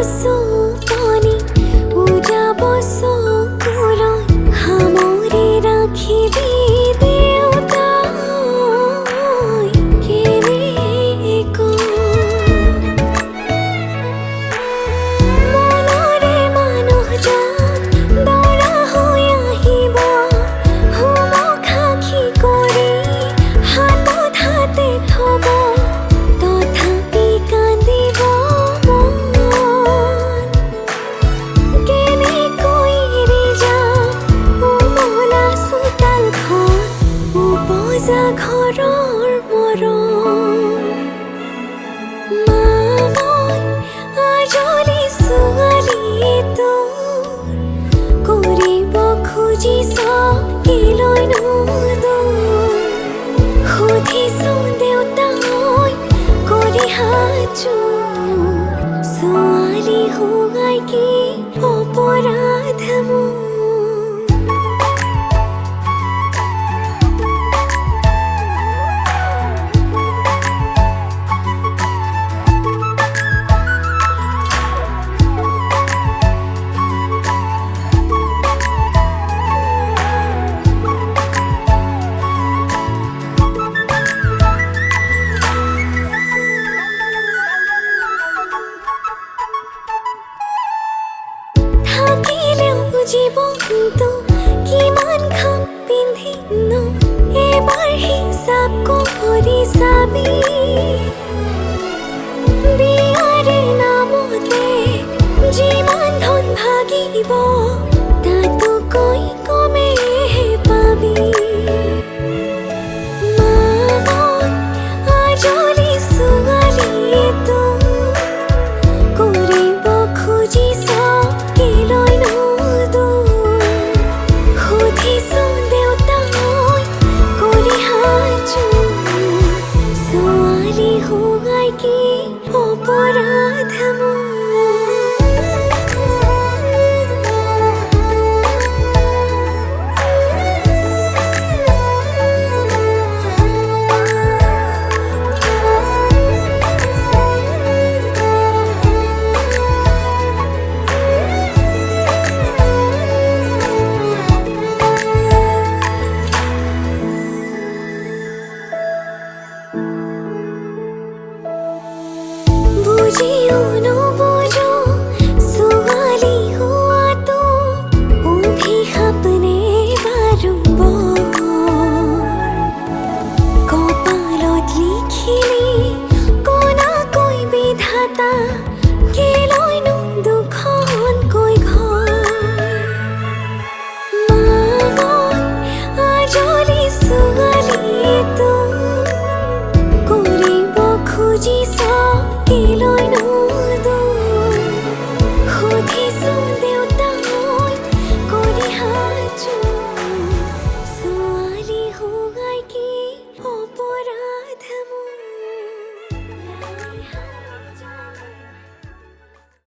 सोपानी उजाब सकुल हामरे राखिबी देउता केनेको मनरे मानुहजन दौरा হৈ আহিব हुमक आखि কৰি हातत हाते थब तथापि कान्दिब केनेকৈ এৰি যাম উমলা চোতালখন উপজা ঘৰৰ মৰম মা মই আজলি ছোৱালী তোৰ কৰিব খুজিছ কিলৈ নুদূৰ সুধিছো দেউতাই কৰি হাজু ছোৱালী হোৱাই কি অপৰাধ মোৰ জীৱনটো কিমান খাম পিন্ধিনো এবাৰ হিচাপ কৰি চাবি